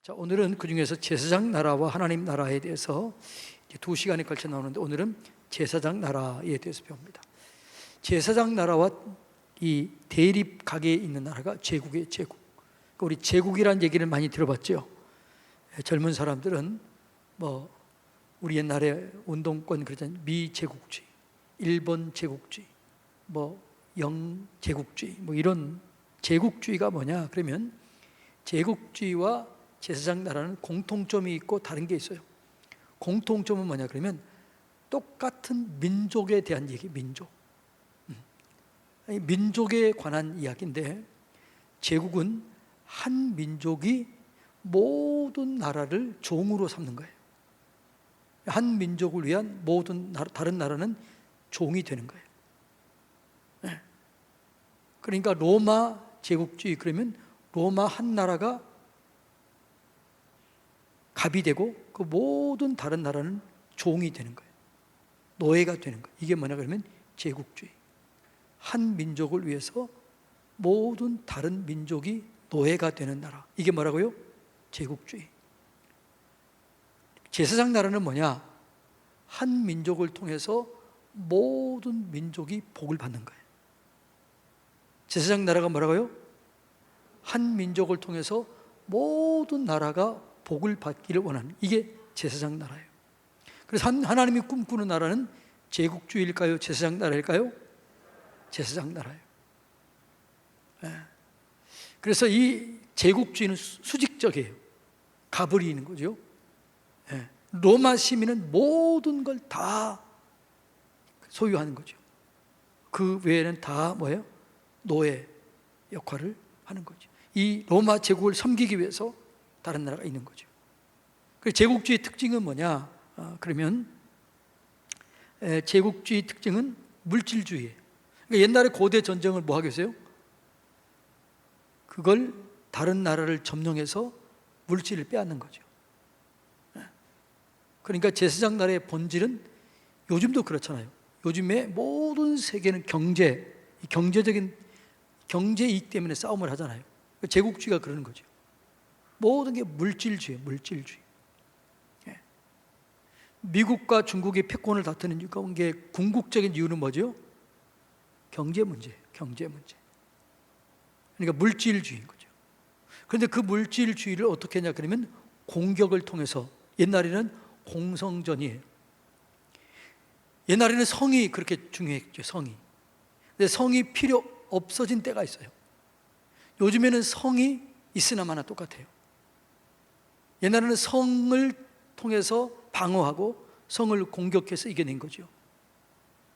자, 오늘은 그 중에서 제사장 나라와 하나님 나라에 대해서 2시간에 걸쳐 나오는데, 오늘은 제사장 나라에 대해서 배웁니다. 제사장 나라와 이 대립각에 있는 나라가 제국이에요. 제국. 우리 제국이라는 얘기를 많이 들어봤죠. 젊은 사람들은 우리 옛날에 운동권 그러잖아요. 미제국주의, 일본 제국주의, 영제국주의, 이런 제국주의가 뭐냐 그러면, 제국주의와 제사장 나라는 공통점이 있고 다른 게 있어요. 공통점은 뭐냐 그러면, 똑같은 민족에 대한 얘기, 민족에 관한 이야기인데, 제국은 한 민족이 모든 나라를 종으로 삼는 거예요. 한 민족을 위한 모든 다른 나라는 종이 되는 거예요. 그러니까 로마 제국주의 그러면 로마 한 나라가 갑이 되고 그 모든 다른 나라는 종이 되는 거예요. 노예가 되는 거예요. 이게 뭐냐 그러면 제국주의. 한 민족을 위해서 모든 다른 민족이 노예가 되는 나라. 이게 뭐라고요? 제국주의. 제사장 나라는 뭐냐? 한 민족을 통해서 모든 민족이 복을 받는 거예요. 제사장 나라가 뭐라고요? 한 민족을 통해서 모든 나라가 복을 받기를 원하는, 이게 제사장 나라예요. 그래서 하나님이 꿈꾸는 나라는 제국주의일까요? 제사장 나라일까요? 제사장 나라예요. 그래서 이 제국주의는 수직적이에요. 갑을 이는 거죠. 로마 시민은 모든 걸 다 소유하는 거죠. 그 외에는 다 뭐예요? 노예 역할을 하는 거죠. 이 로마 제국을 섬기기 위해서 다른 나라가 있는 거죠. 그래서 제국주의 특징은 뭐냐? 그러면 제국주의 특징은 물질주의예요. 그러니까 옛날에 고대 전쟁을 뭐 하겠어요? 그걸 다른 나라를 점령해서 물질을 빼앗는 거죠. 그러니까 제사장 나라의 본질은 요즘도 그렇잖아요. 요즘에 모든 세계는 경제적인 경제 이익 때문에 싸움을 하잖아요. 제국주의가 그러는 거죠. 모든 게 물질주의. 미국과 중국이 패권을 다투는 게 궁극적인 이유는 뭐죠? 경제 문제예요. 그러니까 물질주의인 거죠. 그런데 그 물질주의를 어떻게 하냐 그러면 공격을 통해서, 옛날에는 공성전이에요. 옛날에는 성이 그렇게 중요했죠. 근데 성이 필요 없어진 때가 있어요. 요즘에는 성이 있으나 마나 똑같아요. 옛날에는 성을 통해서 방어하고 성을 공격해서 이겨낸 거죠.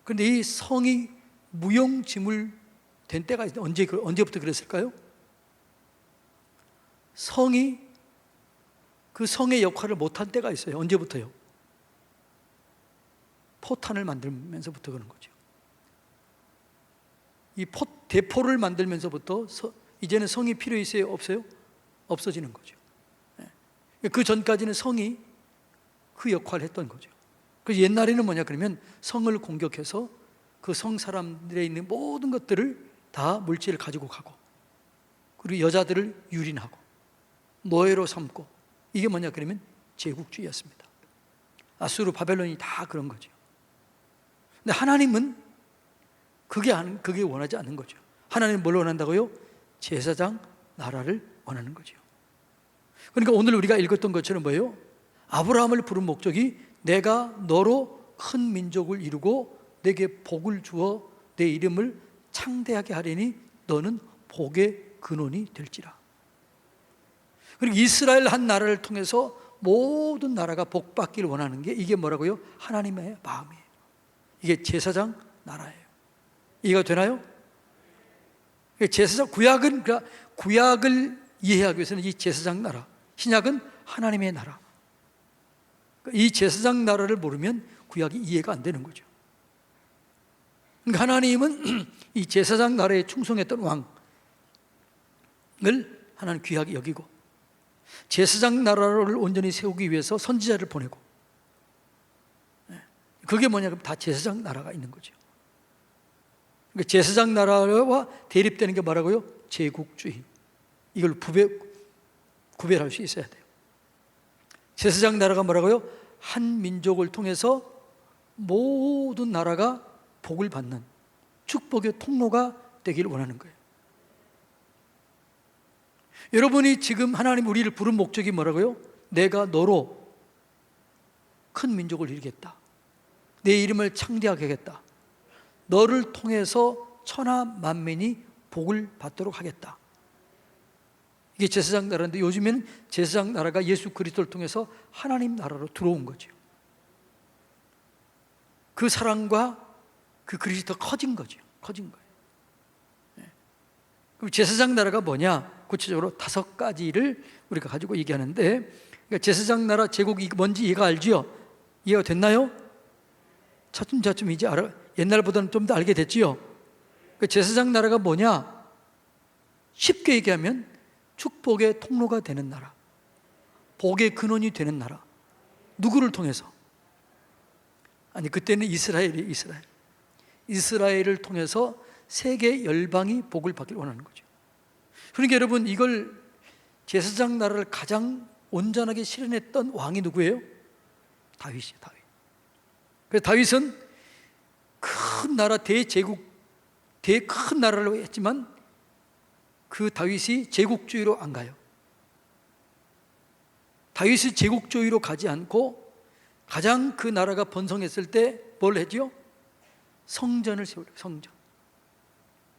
그런데 이 성이 무용지물 된 때가 있어요. 언제부터 그랬을까요? 성이 그 성의 역할을 못한 때가 있어요. 언제부터요? 포탄을 만들면서부터 그런 거죠. 이 대포를 만들면서부터 이제는 성이 필요 있어요? 없어요? 없어지는 거죠. 그 전까지는 성이 그 역할을 했던 거죠. 그래서 옛날에는 뭐냐 그러면 성을 공격해서 그 성 사람들에 있는 모든 것들을 다 물질을 가지고 가고, 그리고 여자들을 유린하고 노예로 삼고, 이게 뭐냐 그러면 제국주의였습니다. 아수르 바벨론이 다 그런 거죠. 근데 하나님은 그게 원하지 않는 거죠. 하나님은 뭘 원한다고요? 제사장 나라를 원하는 거죠. 그러니까 오늘 우리가 읽었던 것처럼 뭐예요? 아브라함을 부른 목적이 내가 너로 큰 민족을 이루고 내게 복을 주어 내 이름을 창대하게 하리니 너는 복의 근원이 될지라. 그리고 이스라엘 한 나라를 통해서 모든 나라가 복받기를 원하는 게, 이게 뭐라고요? 하나님의 마음이에요. 이게 제사장 나라예요. 이해가 되나요? 제사장, 구약을 이해하기 위해서는 이 제사장 나라, 신약은 하나님의 나라. 이 제사장 나라를 모르면 구약이 이해가 안 되는 거죠. 그러니까 하나님은 이 제사장 나라에 충성했던 왕을 하나님 귀하게 여기고, 제사장 나라를 온전히 세우기 위해서 선지자를 보내고, 그게 뭐냐 그럼 다 제사장 나라가 있는 거죠. 그러니까 제사장 나라와 대립되는 게 뭐라고요? 제국주의. 이걸 구별할 수 있어야 돼요. 제사장 나라가 뭐라고요? 한 민족을 통해서 모든 나라가 복을 받는 축복의 통로가 되기를 원하는 거예요. 여러분이 지금 하나님 우리를 부른 목적이 뭐라고요? 내가 너로 큰 민족을 이루겠다. 내 이름을 창대하게 하겠다. 너를 통해서 천하 만민이 복을 받도록 하겠다. 이게 제사장 나라인데 요즘에는 제사장 나라가 예수 그리스도를 통해서 하나님 나라로 들어온 거죠. 그 사랑과 그 그리스도 커진 거죠. 커진 거예요. 그럼 제사장 나라가 뭐냐? 구체적으로 5가지를 우리가 가지고 얘기하는데, 그러니까 제사장 나라 제국이 뭔지 이해가 알지요? 이해가 됐나요? 차츰차츰 이제 옛날보다는 좀 더 알게 됐지요? 그러니까 제사장 나라가 뭐냐? 쉽게 얘기하면 축복의 통로가 되는 나라, 복의 근원이 되는 나라. 누구를 통해서? 아니, 그때는 이스라엘을 통해서 세계 열방이 복을 받길 원하는 거죠. 그러니까 여러분, 이걸 제사장 나라를 가장 온전하게 실현했던 왕이 누구예요? 다윗이에요. 다윗. 그래서 다윗은 큰 나라 대제국, 큰 나라를 했지만 그 다윗이 제국주의로 안 가요. 다윗이 제국주의로 가지 않고 가장 그 나라가 번성했을 때 뭘 했죠? 성전을 세워요.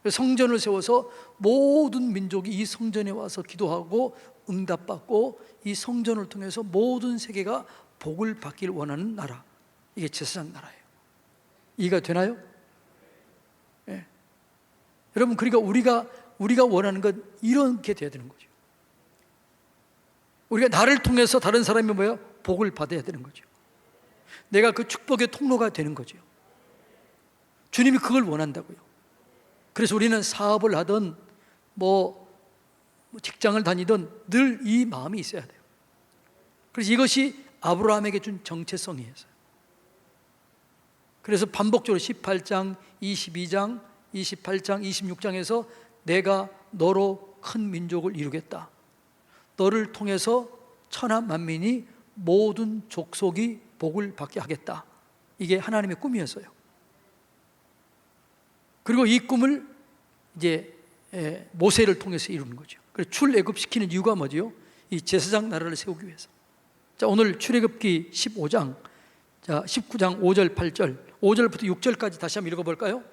성전을 세워서 모든 민족이 이 성전에 와서 기도하고 응답받고 이 성전을 통해서 모든 세계가 복을 받기를 원하는 나라. 이게 제사장 나라예요. 이해가 되나요? 예. 여러분, 그러니까 우리가 원하는 건 이렇게 돼야 되는 거죠. 우리가 나를 통해서 다른 사람이 뭐야? 복을 받아야 되는 거죠. 내가 그 축복의 통로가 되는 거죠. 주님이 그걸 원한다고요. 그래서 우리는 사업을 하든 직장을 다니든 늘 이 마음이 있어야 돼요. 그래서 이것이 아브라함에게 준 정체성이었어요. 그래서 반복적으로 18장, 22장, 28장, 26장에서 내가 너로 큰 민족을 이루겠다. 너를 통해서 천하 만민이 모든 족속이 복을 받게 하겠다. 이게 하나님의 꿈이었어요. 그리고 이 꿈을 이제 모세를 통해서 이루는 거죠. 그래서 출애굽시키는 이유가 뭐죠? 이 제사장 나라를 세우기 위해서. 자, 오늘 출애굽기 15장, 자 19장 5절 8절, 5절부터 6절까지 다시 한번 읽어볼까요?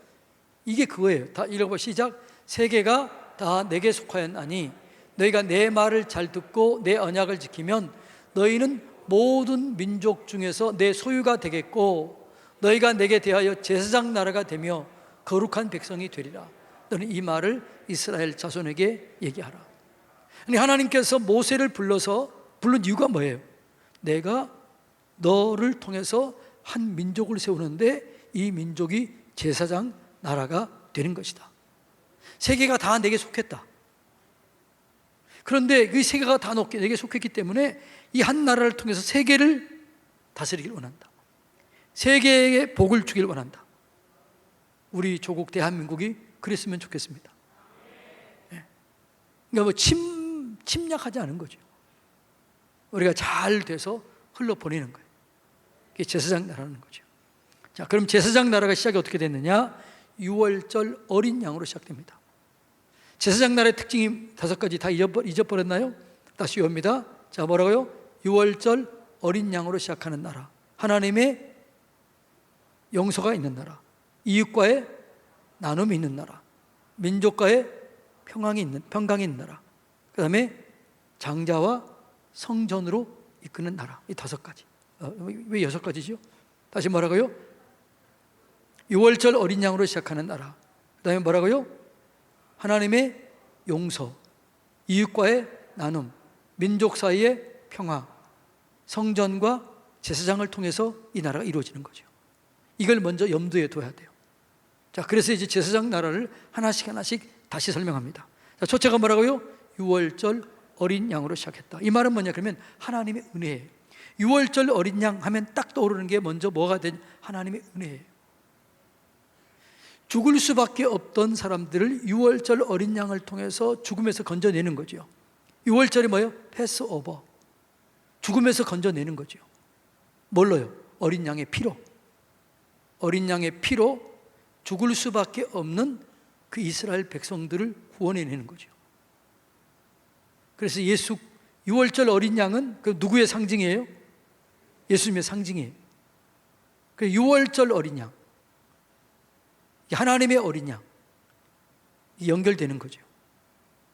이게 그거예요. 다 읽어봐. 시작. 세계가 다 내게 속하였나니 너희가 내 말을 잘 듣고 내 언약을 지키면 너희는 모든 민족 중에서 내 소유가 되겠고 너희가 내게 대하여 제사장 나라가 되며 거룩한 백성이 되리라. 너는 이 말을 이스라엘 자손에게 얘기하라. 아니, 하나님께서 모세를 부른 이유가 뭐예요? 내가 너를 통해서 한 민족을 세우는데 이 민족이 제사장 나라가 되는 것이다. 세계가 다 내게 속했다. 그런데 그 세계가 다 내게 속했기 때문에 이 한 나라를 통해서 세계를 다스리길 원한다. 세계에 복을 주길 원한다. 우리 조국 대한민국이 그랬으면 좋겠습니다. 그러니까 침략하지 않은 거죠. 우리가 잘 돼서 흘러보내는 거예요. 그게 제사장 나라는 거죠. 자, 그럼 제사장 나라가 시작이 어떻게 됐느냐? 6월절 어린 양으로 시작됩니다. 제사장 나라의 특징이 5가지 다 잊어버렸나요? 다시 외웁니다. 자, 뭐라고요? 6월절 어린 양으로 시작하는 나라, 하나님의 용서가 있는 나라, 이웃과의 나눔이 있는 나라, 민족과의 평강이 있는 나라, 그 다음에 장자와 성전으로 이끄는 나라. 이 5가지. 왜 6가지죠? 다시 뭐라고요? 6월절 어린 양으로 시작하는 나라, 그 다음에 뭐라고요? 하나님의 용서, 이웃과의 나눔, 민족 사이의 평화, 성전과 제사장을 통해서 이 나라가 이루어지는 거죠. 이걸 먼저 염두에 둬야 돼요. 자, 그래서 이제 제사장 나라를 하나씩 다시 설명합니다. 자, 첫째가 뭐라고요? 6월절 어린 양으로 시작했다. 이 말은 뭐냐? 그러면 하나님의 은혜예요. 6월절 어린 양 하면 딱 떠오르는 게 먼저 뭐가 된? 하나님의 은혜예요. 죽을 수밖에 없던 사람들을 6월절 어린 양을 통해서 죽음에서 건져내는 거죠. 6월절이 뭐예요? 패스오버. 죽음에서 건져내는 거죠. 뭘로요? 어린 양의 피로. 어린 양의 피로 죽을 수밖에 없는 그 이스라엘 백성들을 구원해내는 거죠. 그래서 예수 6월절 어린 양은 그 누구의 상징이에요? 예수님의 상징이에요. 그 6월절 어린 양, 하나님의 어린 양, 연결되는 거죠.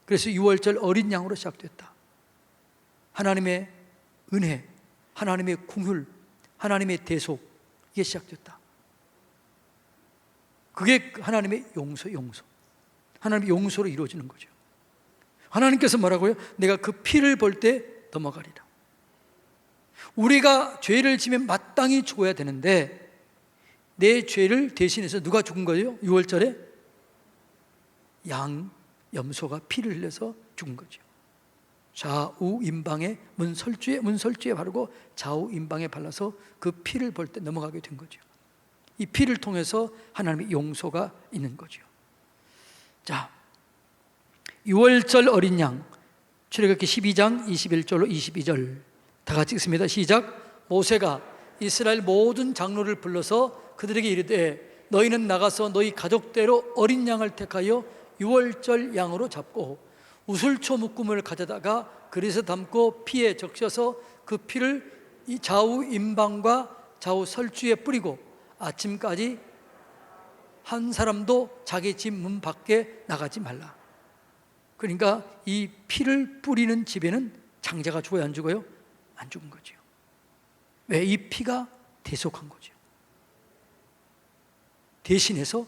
그래서 6월절 어린 양으로 시작됐다. 하나님의 은혜, 하나님의 긍휼, 하나님의 대속, 이게 시작됐다. 그게 하나님의 용서. 하나님의 용서로 이루어지는 거죠. 하나님께서 뭐라고요? 내가 그 피를 볼 때 넘어가리라. 우리가 죄를 지면 마땅히 죽어야 되는데 내 죄를 대신해서 누가 죽은 거예요? 6월절에 양, 염소가 피를 흘려서 죽은 거죠. 좌우 임방에 문설주에 바르고 좌우 임방에 발라서 그 피를 볼 때 넘어가게 된 거죠. 이 피를 통해서 하나님의 용서가 있는 거죠. 자, 6월절 어린 양, 출애굽기 12장 21절로 22절 다 같이 읽습니다. 시작. 모세가 이스라엘 모든 장로를 불러서 그들에게 이르되 너희는 나가서 너희 가족대로 어린 양을 택하여 6월절 양으로 잡고 우슬초 묶음을 가져다가 그릇에 담고 피에 적셔서 그 피를 이 좌우 임방과 좌우 설주에 뿌리고 아침까지 한 사람도 자기 집 문 밖에 나가지 말라. 그러니까 이 피를 뿌리는 집에는 장자가 죽어요, 안 죽어요? 안 죽은 거죠. 왜? 이 피가 대속한 거죠. 대신해서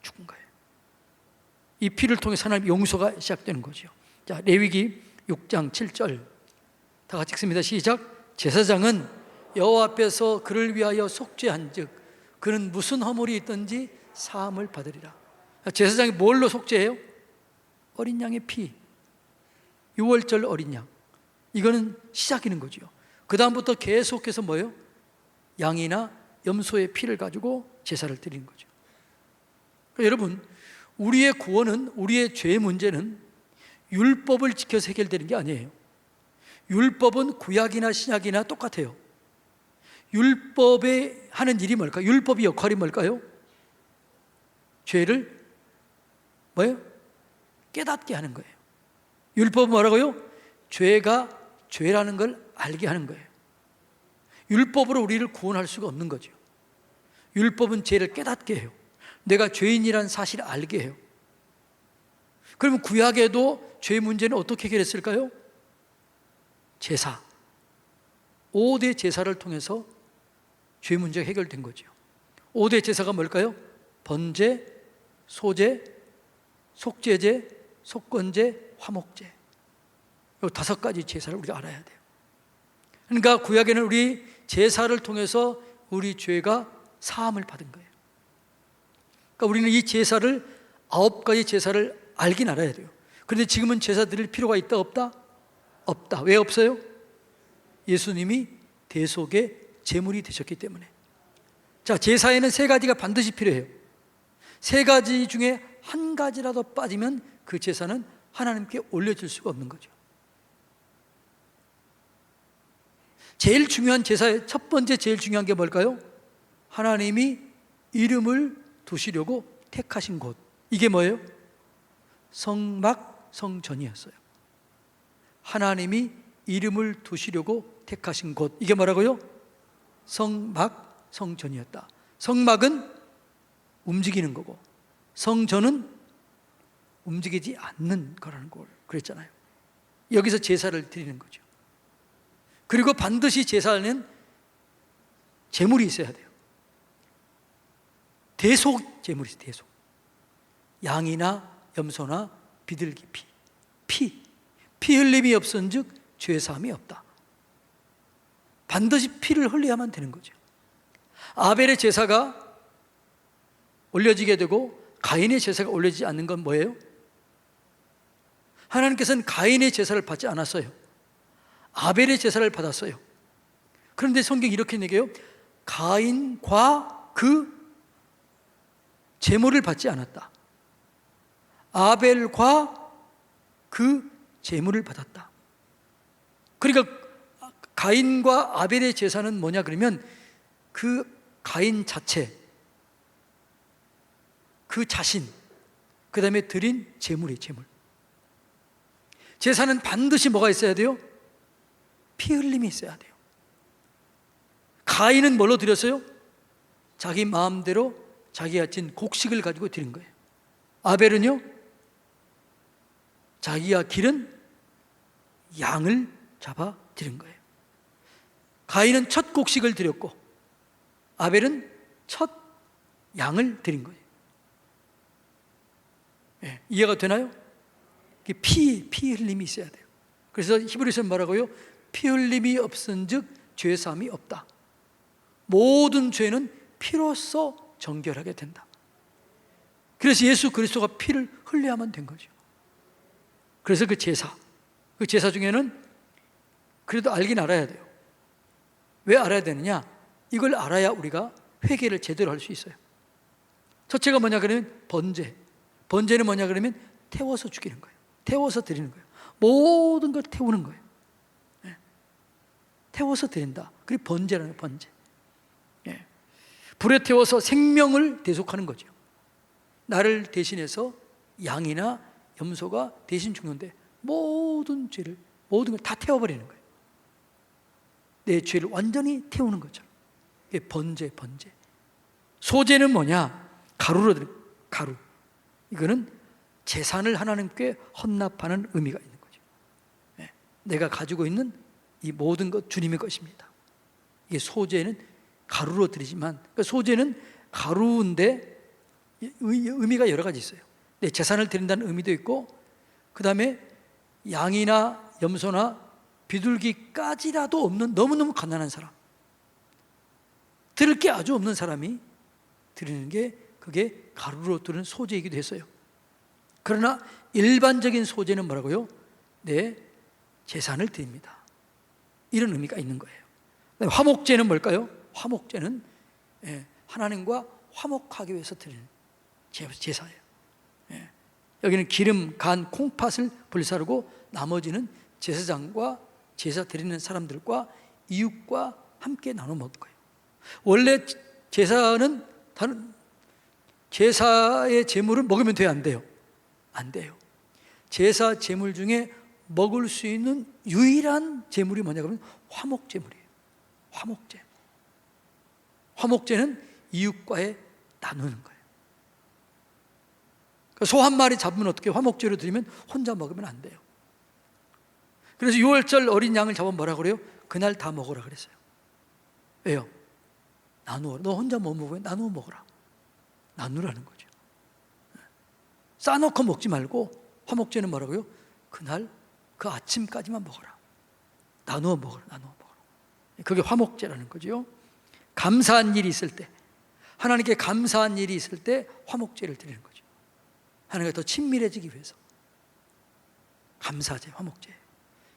죽은 거예요. 이 피를 통해서 하나님의 용서가 시작되는 거죠. 자, 레위기 6장 7절 다 같이 읽습니다. 시작. 제사장은 여호와 앞에서 그를 위하여 속죄한즉 그는 무슨 허물이 있든지 사함을 받으리라. 제사장이 뭘로 속죄해요? 어린 양의 피, 6월절 어린 양. 이거는 시작이는 거죠. 그 다음부터 계속해서 뭐예요? 양이나 염소의 피를 가지고 제사를 드리는 거죠. 그러니까 여러분, 우리의 구원은, 우리의 죄의 문제는 율법을 지켜서 해결되는 게 아니에요. 율법은 구약이나 신약이나 똑같아요. 율법에 하는 일이 뭘까요? 율법의 역할이 뭘까요? 죄를 뭐예요? 깨닫게 하는 거예요. 율법은 뭐라고요? 죄가 죄라는 걸 알게 하는 거예요. 율법으로 우리를 구원할 수가 없는 거죠. 율법은 죄를 깨닫게 해요. 내가 죄인이라는 사실을 알게 해요. 그러면 구약에도 죄 문제는 어떻게 해결했을까요? 제사, 5대 제사를 통해서 죄 문제가 해결된 거죠. 5대 제사가 뭘까요? 번제, 소제, 속죄제, 속건제, 화목제. 이 5가지 제사를 우리가 알아야 돼요. 그러니까 구약에는 우리 제사를 통해서 우리 죄가 사함을 받은 거예요. 그러니까 우리는 이 제사를 9가지 제사를 알긴 알아야 돼요. 그런데 지금은 제사 드릴 필요가 있다 없다? 없다. 왜 없어요? 예수님이 대속의 제물이 되셨기 때문에. 자, 제사에는 3가지가 반드시 필요해요. 3가지 중에 한 가지라도 빠지면 그 제사는 하나님께 올려질 수가 없는 거죠. 제일 중요한 제사의 첫 번째 제일 중요한 게 뭘까요? 하나님이 이름을 두시려고 택하신 곳. 이게 뭐예요? 성막 성전이었어요. 하나님이 이름을 두시려고 택하신 곳. 이게 뭐라고요? 성막 성전이었다. 성막은 움직이는 거고 성전은 움직이지 않는 거라는 걸 그랬잖아요. 여기서 제사를 드리는 거죠. 그리고 반드시 제사는 제물이 있어야 돼요. 대속 제물이 있어요. 대속. 양이나 염소나 비둘기 피 흘림이 없은즉 죄사함이 없다. 반드시 피를 흘려야만 되는 거죠. 아벨의 제사가 올려지게 되고 가인의 제사가 올려지지 않는 건 뭐예요? 하나님께서는 가인의 제사를 받지 않았어요. 아벨의 제사를 받았어요. 그런데 성경이 이렇게 얘기해요. 가인과 그 제물을 받지 않았다. 아벨과 그 제물을 받았다. 그러니까 가인과 아벨의 제사는 뭐냐 그러면 그 가인 자체, 그 자신, 그 다음에 드린 제물이에요. 제물. 제사는 반드시 뭐가 있어야 돼요? 피 흘림이 있어야 돼요. 가인은 뭘로 드렸어요? 자기 마음대로 자기가 진 곡식을 가지고 드린 거예요. 아벨은요, 자기가 기른 양을 잡아 드린 거예요. 가인은 첫 곡식을 드렸고 아벨은 첫 양을 드린 거예요. 예, 이해가 되나요? 피 흘림이 있어야 돼요. 그래서 히브리서는 뭐라고요? 피 흘림이 없은즉 죄 사함이 없다. 모든 죄는 피로써 정결하게 된다. 그래서 예수 그리스도가 피를 흘려야만 된 거죠. 그래서 그 제사 중에는 그래도 알긴 알아야 돼요. 왜 알아야 되느냐? 이걸 알아야 우리가 회개를 제대로 할 수 있어요. 첫째가 뭐냐 그러면 번제. 번제는 뭐냐 그러면 태워서 죽이는 거예요. 태워서 드리는 거예요. 모든 걸 태우는 거예요. 예. 태워서 드린다. 그게 번제라는 거예요. 번제. 예. 불에 태워서 생명을 대속하는 거죠. 나를 대신해서 양이나 염소가 대신 죽는데 모든 죄를, 모든 걸 다 태워버리는 거예요. 내 죄를 완전히 태우는 거죠. 이게 번제. 소제는 뭐냐? 가루로 드는 가루. 이거는 재산을 하나님께 헌납하는 의미가 있는 거죠. 네. 내가 가지고 있는 이 모든 것 주님의 것입니다. 이게 소제는 가루로 드리지만, 그러니까 소제는 가루인데 의미가 여러 가지 있어요. 내 재산을 드린다는 의미도 있고, 그 다음에 양이나 염소나 비둘기까지라도 없는 너무너무 가난한 사람, 드릴 게 아주 없는 사람이 드리는 게 그게 가루로 드리는 소제이기도 했어요. 그러나 일반적인 소제는 뭐라고요? 내 재산을 드립니다. 이런 의미가 있는 거예요. 화목제는 뭘까요? 화목제는 하나님과 화목하기 위해서 드리는 제사예요. 여기는 기름, 간, 콩팥을 불사르고 나머지는 제사장과 제사 드리는 사람들과 이웃과 함께 나눠 먹을 거예요. 원래 제사는 다른 제사의 제물을 먹으면 돼요, 안 돼요? 안 돼요. 제사 제물 중에 먹을 수 있는 유일한 제물이 뭐냐 그러면 화목제물이에요. 화목제. 화목제는 이웃과의 나누는 거예요. 소 한 마리 잡으면 어떻게 화목제로 드리면 혼자 먹으면 안 돼요. 그래서 6월절 어린 양을 잡으면 뭐라 그래요? 그날 다 먹으라 그랬어요. 왜요? 나누어. 너 혼자 못 먹어요? 나누어 먹어라. 나누라는 거죠. 싸놓고 먹지 말고 화목제는 뭐라고요? 그날 그 아침까지만 먹어라. 나누어 먹어라. 나누어 먹어라. 그게 화목제라는 거죠. 감사한 일이 있을 때, 하나님께 감사한 일이 있을 때 화목제를 드리는 거죠. 하나님과 더 친밀해지기 위해서. 감사제, 화목제.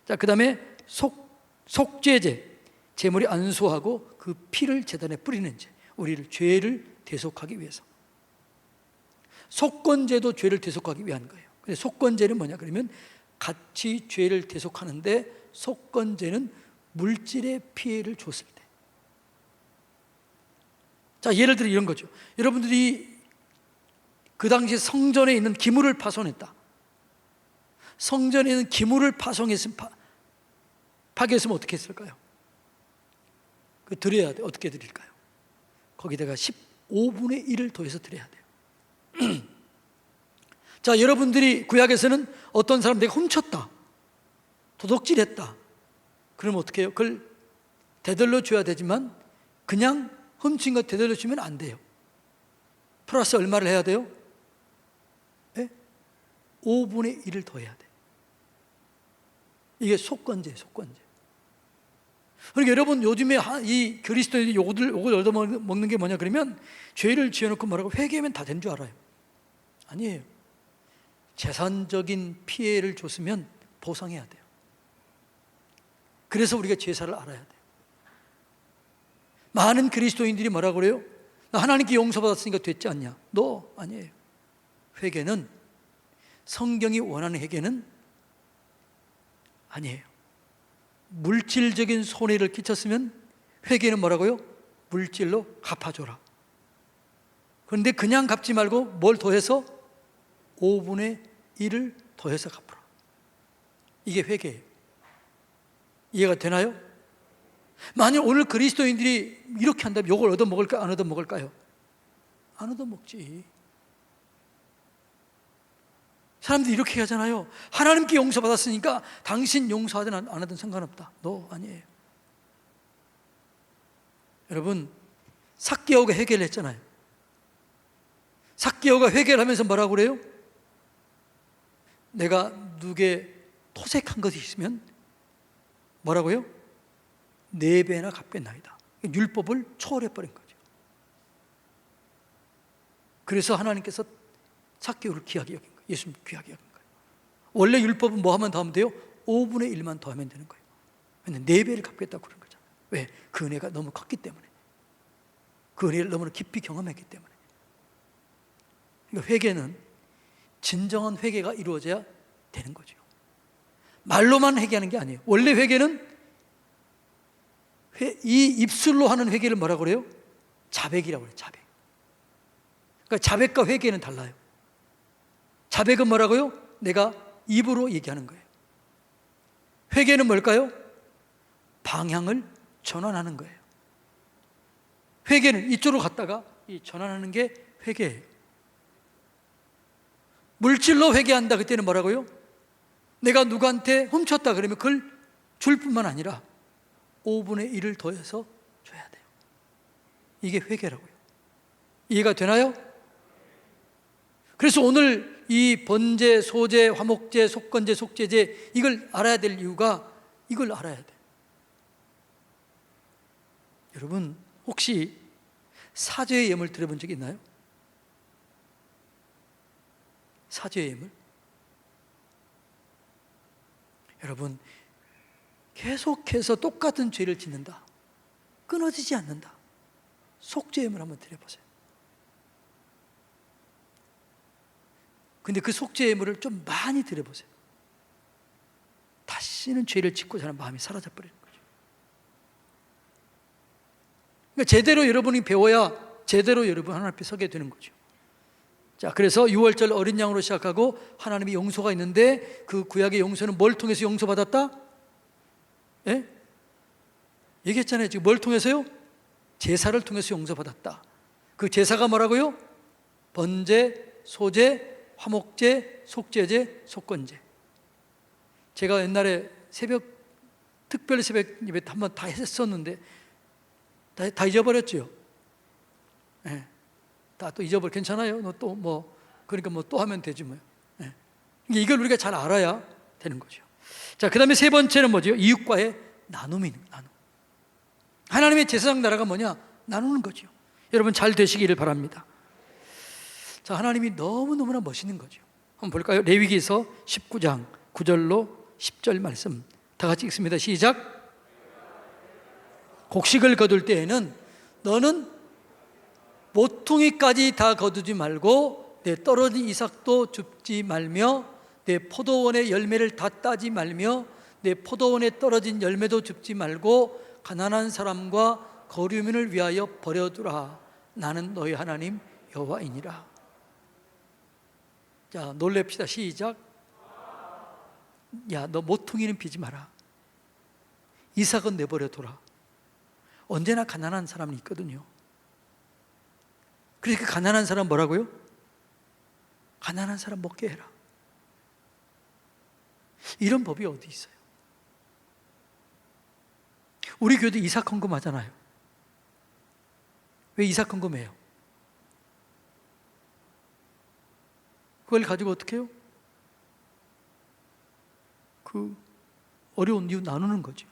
자, 그 다음에 속죄제. 제물이 안수하고 그 피를 제단에 뿌리는 제. 우리를 죄를 대속하기 위해서. 속건제도 죄를 대속하기 위한 거예요. 근데 속건제는 뭐냐 그러면 같이 죄를 대속하는데, 속건제는 물질의 피해를 줬을 때. 자, 예를 들어 이런 거죠. 여러분들이 그 당시 성전에 있는 기물을 파손했다. 성전에 있는 기물을 파괴했으면 어떻게 했을까요? 그 드려야 돼. 어떻게 드릴까요? 거기다가 15분의 1을 더해서 드려야 돼요. 자, 여러분들이 구약에서는 어떤 사람 내가 훔쳤다, 도둑질했다, 그러면 어떻게 해요? 그걸 되돌려 줘야 되지만 그냥 훔친 거 되돌려 주면 안 돼요. 플러스 얼마를 해야 돼요? 5분의 1을 더 해야 돼. 이게 속건제예요. 속건제. 그러니까 여러분, 요즘에 이 그리스도인들이 욕을 얻어먹는 게 뭐냐 그러면, 죄를 지어놓고 뭐라고 회개하면 다 된 줄 알아요. 아니에요. 재산적인 피해를 줬으면 보상해야 돼요. 그래서 우리가 제사를 알아야 돼요. 많은 그리스도인들이 뭐라고 그래요? 나 하나님께 용서받았으니까 됐지 않냐? 너 아니에요. 회개는, 성경이 원하는 회개는 아니에요. 물질적인 손해를 끼쳤으면 회개는 뭐라고요? 물질로 갚아줘라. 그런데 그냥 갚지 말고 뭘 더해서? 5분의 1을 더해서 갚으라. 이게 회개예요. 이해가 되나요? 만약 오늘 그리스도인들이 이렇게 한다면 이걸 얻어먹을까, 안 얻어먹을까요? 안 얻어먹지. 사람들이 이렇게 하잖아요. 하나님께 용서받았으니까 당신 용서하든 안 하든 상관없다. 너 아니에요. 여러분, 삭개오가 회개를 했잖아요. 삭개오가 회개를 하면서 뭐라고 그래요? 내가 누구에 토색한 것이 있으면 뭐라고요? 4배나 갚겠나이다. 율법을 초월해버린 거죠. 그래서 하나님께서 삭개오를 귀하게 여긴 거예요. 예수님 귀하게 여긴 거예요. 원래 율법은 뭐 하면 더 하면 돼요? 5분의 1만 더 하면 되는 거예요. 근데 4배를 갚겠다고 그런 거잖아요. 왜? 그 은혜가 너무 컸기 때문에. 그 은혜를 너무 깊이 경험했기 때문에. 그러니까 회개는 진정한 회개가 이루어져야 되는 거죠. 말로만 회개하는 게 아니에요. 원래 회개는 이 입술로 하는 회개를 뭐라고 그래요? 자백이라고 그래요. 자백. 그러니까 자백과 회개는 달라요. 자백은 뭐라고요? 내가 입으로 얘기하는 거예요. 회개는 뭘까요? 방향을 전환하는 거예요. 회개는 이쪽으로 갔다가 이 전환하는 게 회개예요. 물질로 회개한다 그때는 뭐라고요? 내가 누구한테 훔쳤다 그러면 그걸 줄 뿐만 아니라 5분의 1을 더해서 줘야 돼요. 이게 회개라고요. 이해가 되나요? 그래서 오늘 이 번제, 소제, 화목제, 속건제, 속죄제 이걸 알아야 될 이유가 이걸 알아야 돼요. 여러분 혹시 사죄의 예물 들어본 적 있나요? 사죄의 예물? 여러분 계속해서 똑같은 죄를 짓는다. 끊어지지 않는다. 속죄의 예물 한번 드려보세요. 근데 그 속죄의 예물을 좀 많이 드려보세요. 다시는 죄를 짓고 사는 마음이 사라져버리는 거죠. 그러니까 제대로 여러분이 배워야 제대로 여러분 하나님 앞에 서게 되는 거죠. 자, 그래서 6월절 어린 양으로 시작하고 하나님의 용서가 있는데 그 구약의 용서는 뭘 통해서 용서받았다? 예? 얘기했잖아요. 지금 뭘 통해서요? 제사를 통해서 용서받았다. 그 제사가 뭐라고요? 번제, 소제, 화목제, 속죄제, 속건제. 제가 옛날에 특별 새벽 예배 한번 다 했었는데 다 잊어버렸죠. 예. 다 또 잊어버려. 괜찮아요? 너 또 그러니까 또 하면 되지 뭐요. 예. 이걸 우리가 잘 알아야 되는 거죠. 자, 그 다음에 세 번째는 뭐죠? 이웃과의 나눔이 있는 나눔. 하나님의 제사장 나라가 뭐냐? 나누는 거죠. 여러분 잘 되시기를 바랍니다. 자, 하나님이 너무너무나 멋있는 거죠. 한번 볼까요? 레위기서 19장 9절로 10절 말씀 다 같이 읽습니다. 시작. 곡식을 거둘 때에는 너는 모퉁이까지 다 거두지 말고 내 떨어진 이삭도 줍지 말며 내 포도원의 열매를 다 따지 말며 내 포도원에 떨어진 열매도 줍지 말고 가난한 사람과 거류민을 위하여 버려두라. 나는 너희 하나님 여호와이니라. 자, 놀랍시다. 시작. 야, 너 모퉁이는 비지 마라. 이삭은 내버려둬라. 언제나 가난한 사람이 있거든요. 그래서 그 가난한 사람 뭐라고요? 가난한 사람 먹게 해라. 이런 법이 어디 있어요? 우리 교회도 이삭 헌금하잖아요. 왜 이삭 헌금해요? 그걸 가지고 어떻게 해요? 그 어려운 이유 나누는 거죠.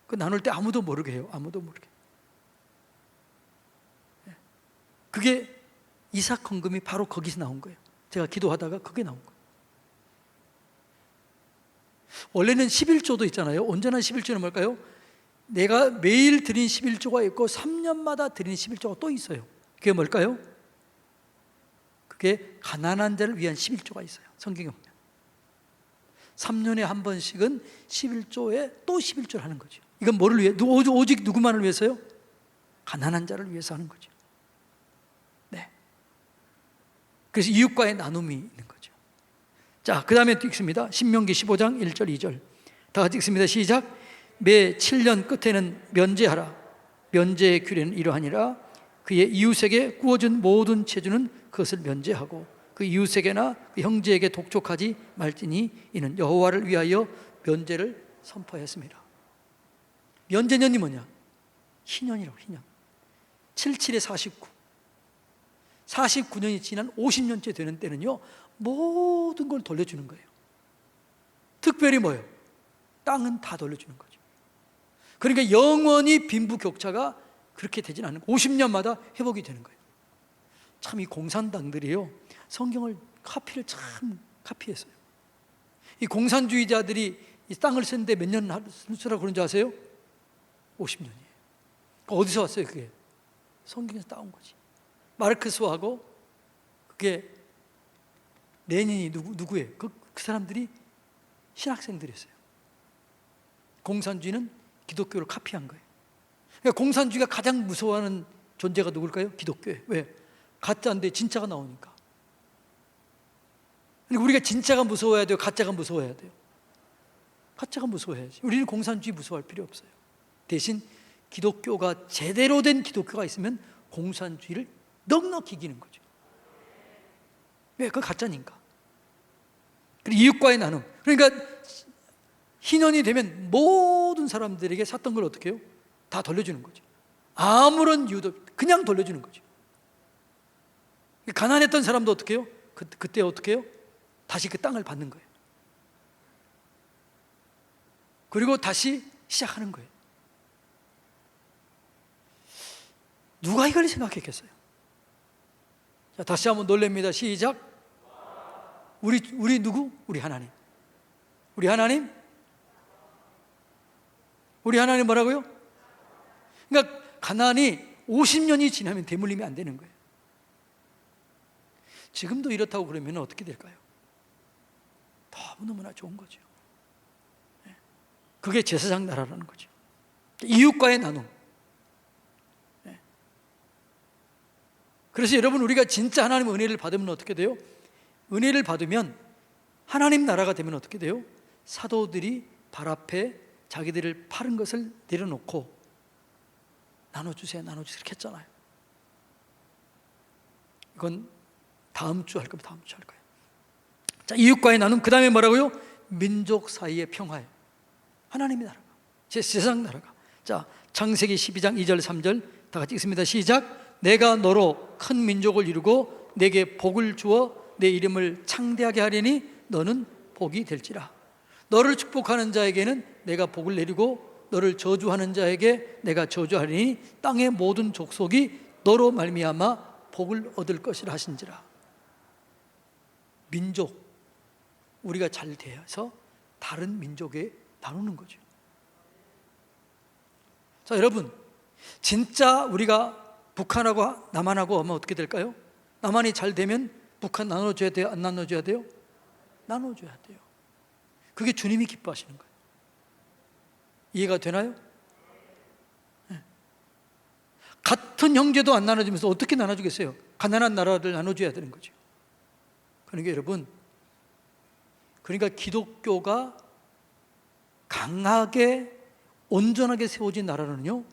그 나눌 때 아무도 모르게 해요. 아무도 모르게. 그게 이삭 헌금이 바로 거기서 나온 거예요. 제가 기도하다가 그게 나온 거예요. 원래는 11조도 있잖아요. 온전한 11조는 뭘까요? 내가 매일 드린 11조가 있고 3년마다 드린 11조가 또 있어요. 그게 뭘까요? 그게 가난한 자를 위한 11조가 있어요. 성경에 보면 3년에 한 번씩은 11조에 또 11조를 하는 거죠. 이건 뭐를 위해? 오직 누구만을 위해서요? 가난한 자를 위해서 하는 거죠. 네. 그래서 이웃과의 나눔이 있는 거죠. 자, 그 다음에 읽습니다. 신명기 15장 1절 2절 다 같이 읽습니다. 시작. 매 7년 끝에는 면제하라. 면제의 규례는 이러하니라. 그의 이웃에게 구워준 모든 채주는 그것을 면제하고 그 이웃에게나 그 형제에게 독촉하지 말지니 이는 여호와를 위하여 면제를 선포했습니다. 면제년이 뭐냐? 희년이라고. 희년. 77에 49. 49년이 지난 50년째 되는 때는요, 모든 걸 돌려주는 거예요. 특별히 뭐예요? 땅은 다 돌려주는 거죠. 그러니까 영원히 빈부격차가 그렇게 되진 않는 거예요. 50년마다 회복이 되는 거예요. 참 이 공산당들이요, 성경을 카피를 참 카피했어요. 이 공산주의자들이 이 땅을 쓰는데 몇 년 쓰라고 그런 줄 아세요? 50년이에요. 어디서 왔어요 그게? 성경에서 따온 거지. 마르크스하고 그게 레닌이 누구예요? 그 사람들이 신학생들이었어요. 공산주의는 기독교를 카피한 거예요. 그러니까 공산주의가 가장 무서워하는 존재가 누굴까요? 기독교예요. 왜? 가짜인데 진짜가 나오니까. 그러니까 우리가 진짜가 무서워야 돼요? 가짜가 무서워야 돼요? 가짜가 무서워야지. 우리는 공산주의 무서워할 필요 없어요. 대신 기독교가 제대로 된 기독교가 있으면 공산주의를 넉넉히 이기는 거죠. 왜? 그건 가짜니까. 그리고 이웃과의 나눔. 그러니까 희년이 되면 모든 사람들에게 샀던 걸 어떻게 해요? 다 돌려주는 거죠. 아무런 이유도 없이 그냥 돌려주는 거죠. 가난했던 사람도 어떻게 해요? 그때 어떻게 해요? 다시 그 땅을 받는 거예요. 그리고 다시 시작하는 거예요. 누가 이걸 생각했겠어요? 자, 다시 한번 놀랍니다. 시작. 우리 누구? 우리 하나님. 우리 하나님? 우리 하나님 뭐라고요? 그러니까 가난이 50년이 지나면 대물림이 안 되는 거예요. 지금도 이렇다고 그러면 어떻게 될까요? 너무너무나 좋은 거죠. 그게 제사장 나라라는 거죠. 이웃과의 나눔. 그래서 여러분, 우리가 진짜 하나님의 은혜를 받으면 어떻게 돼요? 은혜를 받으면 하나님 나라가 되면 어떻게 돼요? 사도들이 발 앞에 자기들을 파는 것을 내려놓고 나눠주세요, 나눠주세요 이렇게 했잖아요. 이건 다음 주 할 겁니다. 다음 주 할 거예요. 자, 이웃과의 나눔. 그 다음에 뭐라고요? 민족 사이의 평화예요. 하나님의 나라가, 제 세상 나라가. 자, 창세기 12장 2절 3절 다 같이 읽습니다. 시작. 내가 너로 큰 민족을 이루고 내게 복을 주어 내 이름을 창대하게 하려니 너는 복이 될지라. 너를 축복하는 자에게는 내가 복을 내리고 너를 저주하는 자에게 내가 저주하리니 땅의 모든 족속이 너로 말미암아 복을 얻을 것이라 하신지라. 민족, 우리가 잘 돼서 다른 민족에 나누는 거죠. 자, 여러분, 진짜 우리가 북한하고 남한하고 하면 어떻게 될까요? 남한이 잘 되면 북한 나눠줘야 돼요? 안 나눠줘야 돼요? 나눠줘야 돼요. 그게 주님이 기뻐하시는 거예요. 이해가 되나요? 네. 같은 형제도 안 나눠주면서 어떻게 나눠주겠어요? 가난한 나라를 나눠줘야 되는 거죠. 그러니까 여러분, 그러니까 기독교가 강하게 온전하게 세워진 나라는요,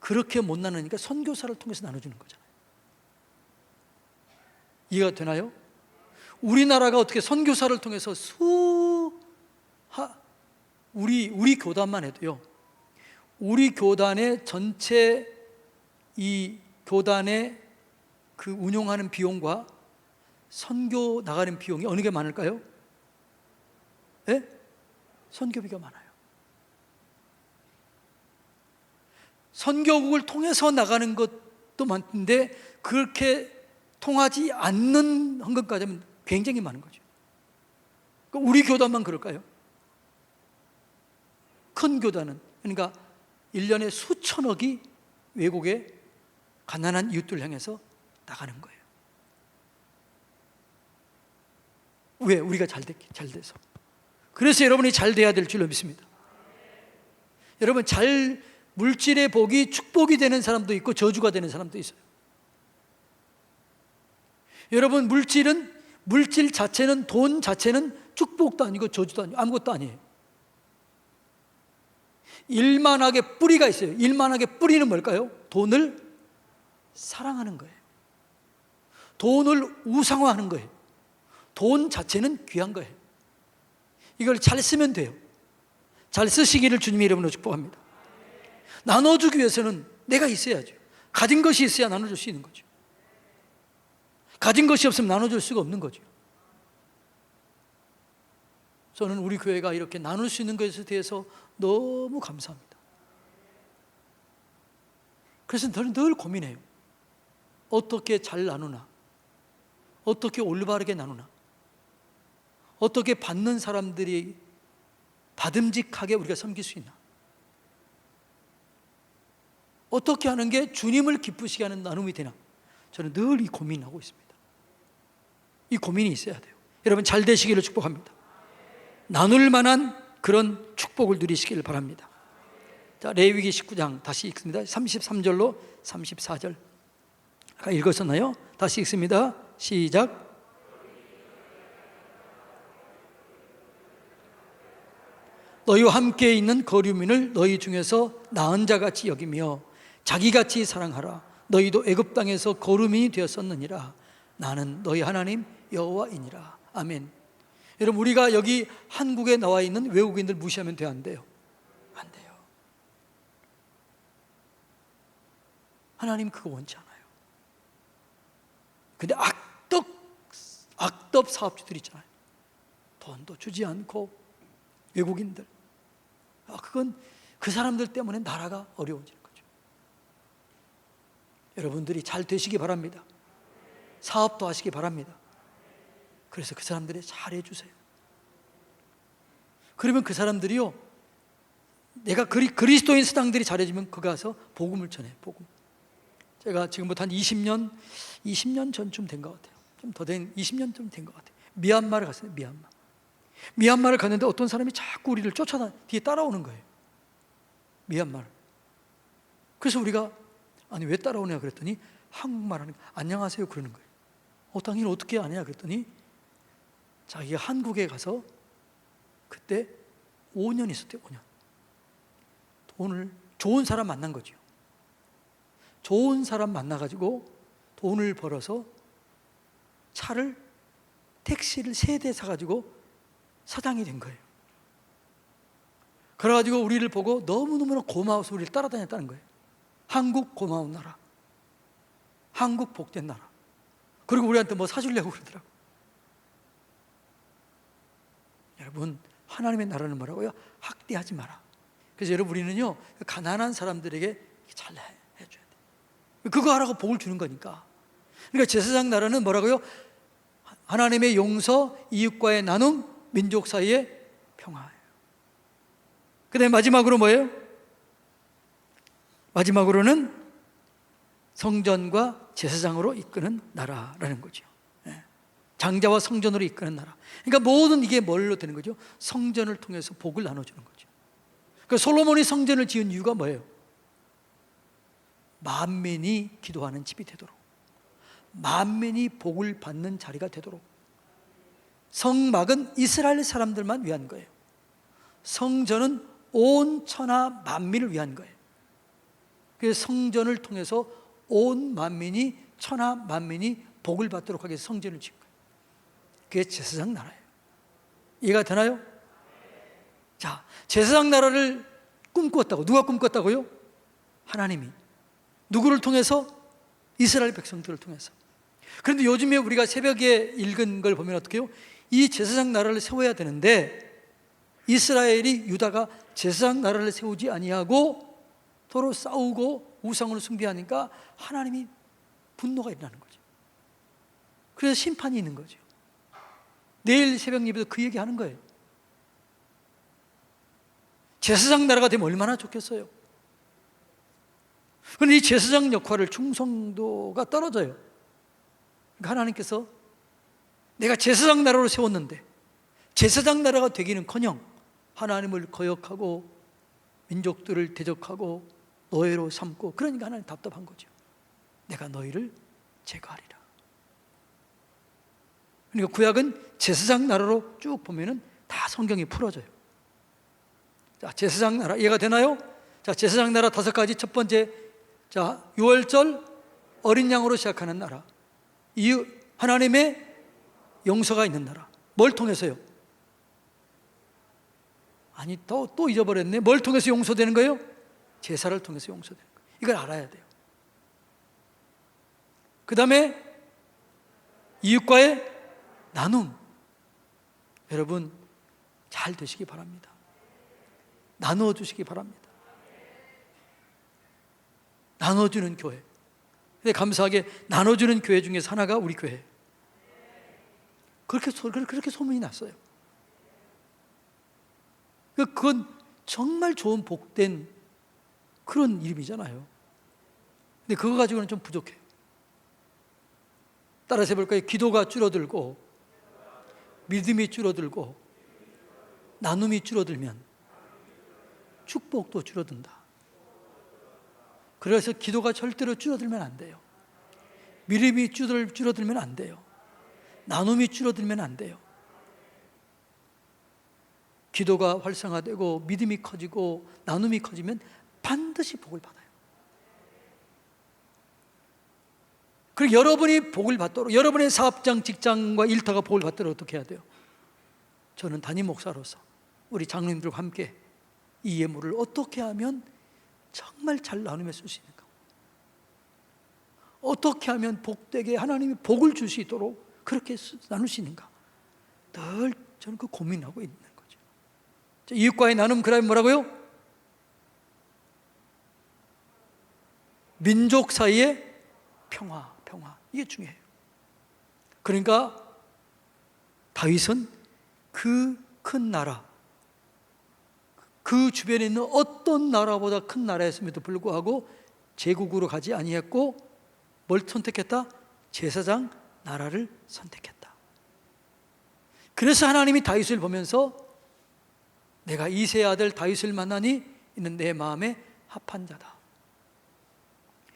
그렇게 못 나누니까 선교사를 통해서 나눠주는 거잖아요. 이해가 되나요? 우리나라가 어떻게 선교사를 통해서 우리 교단만 해도요, 우리 교단의 전체 이 교단의 그 운영하는 비용과 선교 나가는 비용이 어느 게 많을까요? 예? 선교비가 많아요. 선교국을 통해서 나가는 것도 많은데 그렇게 통하지 않는 헌금까지 하면 굉장히 많은 거죠. 우리 교단만 그럴까요? 큰 교단은, 그러니까 1년에 수천억이 외국에 가난한 이웃들 향해서 나가는 거예요. 왜? 우리가 잘 돼서. 그래서 여러분이 잘 돼야 될 줄로 믿습니다. 여러분, 물질의 복이 축복이 되는 사람도 있고 저주가 되는 사람도 있어요. 여러분, 물질 자체는, 돈 자체는 축복도 아니고 저주도 아니고 아무것도 아니에요. 일만하게 뿌리가 있어요. 일만하게 뿌리는 뭘까요? 돈을 사랑하는 거예요. 돈을 우상화하는 거예요. 돈 자체는 귀한 거예요. 이걸 잘 쓰면 돼요. 잘 쓰시기를 주님의 이름으로 축복합니다. 나눠주기 위해서는 내가 있어야죠. 가진 것이 있어야 나눠줄 수 있는 거죠. 가진 것이 없으면 나눠줄 수가 없는 거죠. 저는 우리 교회가 이렇게 나눌 수 있는 것에 대해서 너무 감사합니다. 그래서 저는 늘 고민해요. 어떻게 잘 나누나? 어떻게 올바르게 나누나? 어떻게 받는 사람들이 받음직하게 우리가 섬길 수 있나? 어떻게 하는 게 주님을 기쁘시게 하는 나눔이 되나? 저는 늘 이 고민하고 있습니다. 이 고민이 있어야 돼요. 여러분, 잘 되시기를 축복합니다. 나눌 만한 그런 축복을 누리시길 바랍니다. 자, 레위기 19장 다시 읽습니다. 33절로 34절 아까 읽었었나요? 다시 읽습니다. 시작. 너희와 함께 있는 거류민을 너희 중에서 나은 자같이 여기며 자기같이 사랑하라. 너희도 애굽 땅에서 거류민이 되었었느니라. 나는 너희 하나님 여호와이니라. 아멘. 여러분, 우리가 여기 한국에 나와 있는 외국인들 무시하면 돼요, 안 돼요? 안 돼요. 하나님 그거 원치 않아요. 근데 악덕 사업주들 있잖아요. 돈도 주지 않고 외국인들, 그건 그 사람들 때문에 나라가 어려워지는 거죠. 여러분들이 잘 되시기 바랍니다. 사업도 하시기 바랍니다. 그래서 그 사람들이 잘해 주세요. 그러면 그 사람들이요, 내가 그리스도인 수당들이 잘해주면 그 가서 복음을 전해요. 복음. 제가 지금부터 한 20년 전쯤 된 것 같아요. 좀 더 된 20년쯤 된 것 같아요. 미얀마를 갔어요. 미얀마를 갔는데 어떤 사람이 자꾸 우리를 뒤에 따라오는 거예요. 미얀마를. 그래서 우리가 아니 왜 따라오냐 그랬더니 한국말 하는 거예요. 안녕하세요 그러는 거예요. 당신 어떻게 아냐 그랬더니 자기가 한국에 가서 그때 5년 있었대요. 5년. 좋은 사람 만난 거죠. 좋은 사람 만나가지고 돈을 벌어서 택시를 3대 사가지고 사장이 된 거예요. 그래가지고 우리를 보고 너무너무나 고마워서 우리를 따라다녔다는 거예요. 한국 고마운 나라, 한국 복된 나라. 그리고 우리한테 뭐 사주려고 그러더라고요. 여러분, 하나님의 나라는 뭐라고요? 학대하지 마라. 그래서 여러분, 우리는요 가난한 사람들에게 잘 해줘야 돼요. 그거 하라고 복을 주는 거니까. 그러니까 제사장 나라는 뭐라고요? 하나님의 용서, 이웃과의 나눔, 민족 사이의 평화예요. 그 다음에 마지막으로 뭐예요? 마지막으로는 성전과 제사장으로 이끄는 나라라는 거죠. 장자와 성전으로 이끄는 나라. 그러니까 모든 이게 뭘로 되는 거죠? 성전을 통해서 복을 나눠주는 거죠. 그러니까 솔로몬이 성전을 지은 이유가 뭐예요? 만민이 기도하는 집이 되도록, 만민이 복을 받는 자리가 되도록. 성막은 이스라엘 사람들만 위한 거예요. 성전은 온 천하 만민을 위한 거예요. 그래서 성전을 통해서 온 만민이, 천하 만민이 복을 받도록 하기 위해서 성전을 지은 거예요. 그게 제사장 나라예요. 이해가 되나요? 자, 제사장 나라를 꿈꾸었다고. 누가 꿈꿨다고요? 하나님이. 누구를 통해서? 이스라엘 백성들을 통해서. 그런데 요즘에 우리가 새벽에 읽은 걸 보면 어떻게 해요? 이 제사장 나라를 세워야 되는데 이스라엘이, 유다가 제사장 나라를 세우지 아니하고 서로 싸우고 우상으로 숭배하니까 하나님이 분노가 일어나는 거죠. 그래서 심판이 있는 거죠. 내일 새벽 예배도 그 얘기 하는 거예요. 제사장 나라가 되면 얼마나 좋겠어요. 그런데 이 제사장 역할을, 충성도가 떨어져요. 그러니까 하나님께서 내가 제사장 나라로 세웠는데 제사장 나라가 되기는커녕 하나님을 거역하고 민족들을 대적하고 노예로 삼고, 그러니까 하나님 답답한 거죠. 내가 너희를 제거하리라. 그러니까 구약은 제사장 나라로 쭉 보면은 다 성경이 풀어져요. 자, 제사장 나라 이해가 되나요? 자, 제사장 나라 5가지. 첫 번째, 자, 유월절 어린 양으로 시작하는 나라. 이유, 하나님의 용서가 있는 나라. 뭘 통해서요? 아니, 또 잊어버렸네. 뭘 통해서 용서되는 거예요? 제사를 통해서 용서되는 거예요. 이걸 알아야 돼요. 그 다음에 이웃과의 나눔. 여러분 잘 되시기 바랍니다. 나누어 주시기 바랍니다. 나눠주는 교회. 근데 감사하게 나눠주는 교회 중에서 하나가 우리 교회예요. 그렇게 소문이 났어요. 그건 정말 좋은 복된 그런 이름이잖아요. 근데 그거 가지고는 좀 부족해요. 따라서 해볼까요? 기도가 줄어들고 믿음이 줄어들고 나눔이 줄어들면 축복도 줄어든다. 그래서 기도가 절대로 줄어들면 안 돼요. 믿음이 줄어들면 안 돼요. 나눔이 줄어들면 안 돼요. 기도가 활성화되고 믿음이 커지고 나눔이 커지면 반드시 복을 받아요. 그리고 여러분이 복을 받도록, 여러분의 사업장, 직장과 일터가 복을 받도록 어떻게 해야 돼요? 저는 담임 목사로서 우리 장로님들과 함께 이 예물을 어떻게 하면 정말 잘 나누며 쓸 수 있는가? 어떻게 하면 복되게 하나님이 복을 줄 수 있도록 그렇게 나눌 수 있는가? 늘 저는 그 고민하고 있는 거죠. 이웃과의 나눔, 그 다음에 뭐라고요? 민족 사이의 평화. 이게 중요해요. 그러니까 다윗은 그 큰 나라, 그 주변에 있는 어떤 나라보다 큰 나라였음에도 불구하고 제국으로 가지 아니했고 뭘 선택했다? 제사장 나라를 선택했다. 그래서 하나님이 다윗을 보면서 내가 이새의 아들 다윗을 만나니 이는 내 마음에 합한 자다.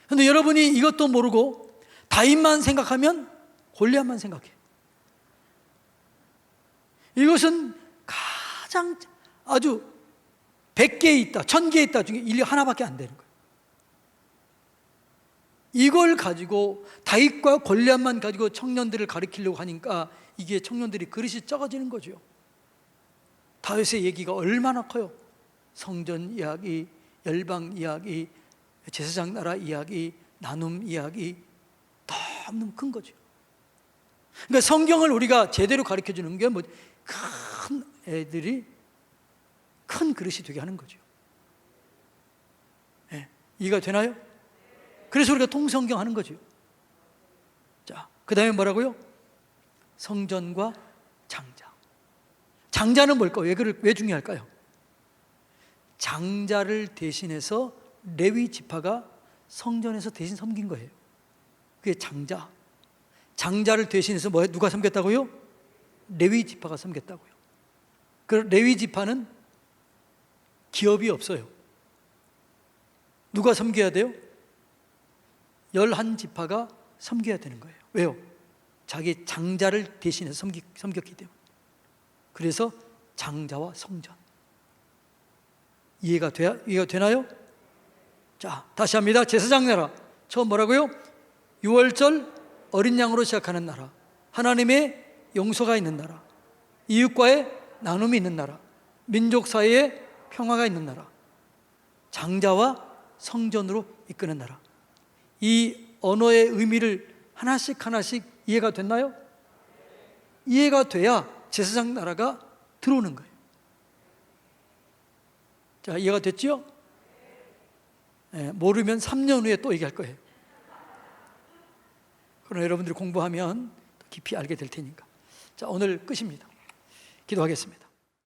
그런데 여러분이 이것도 모르고 다윗만 생각하면 골리앗만 생각해. 이것은 가장 아주 100개 있다, 1000개 있다 중에 인력 하나밖에 안 되는 거예요. 이걸 가지고 다윗과 골리앗만 가지고 청년들을 가르치려고 하니까 이게 청년들이 그릇이 적어지는 거죠. 다윗의 얘기가 얼마나 커요. 성전 이야기, 열방 이야기, 제사장 나라 이야기, 나눔 이야기, 너무 큰 거죠. 그러니까 성경을 우리가 제대로 가르쳐주는 게 뭐 큰 애들이 큰 그릇이 되게 하는 거죠. 네, 이해가 되나요? 그래서 우리가 통성경 하는 거죠. 자, 그 다음에 뭐라고요? 성전과 장자. 장자는 뭘까요? 왜 중요할까요? 장자를 대신해서 레위 지파가 성전에서 대신 섬긴 거예요. 그게 장자. 장자를 대신해서 누가 섬겼다고요? 레위 지파가 섬겼다고요. 그 레위 지파는 기업이 없어요. 누가 섬겨야 돼요? 11지파가 섬겨야 되는 거예요. 왜요? 자기 장자를 대신해서 섬겼기 때문에. 그래서 장자와 성전. 이해가 되나요? 자, 다시 합니다. 제사장 나라. 처음 뭐라고요? 유월절 어린 양으로 시작하는 나라. 하나님의 용서가 있는 나라. 이웃과의 나눔이 있는 나라. 민족 사이에 평화가 있는 나라. 장자와 성전으로 이끄는 나라. 이 언어의 의미를 하나씩 이해가 됐나요? 이해가 돼야 제사장 나라가 들어오는 거예요. 자, 이해가 됐죠? 네, 모르면 3년 후에 또 얘기할 거예요. 그러나 여러분들이 공부하면 깊이 알게 될 테니까. 자, 오늘 끝입니다. 기도하겠습니다.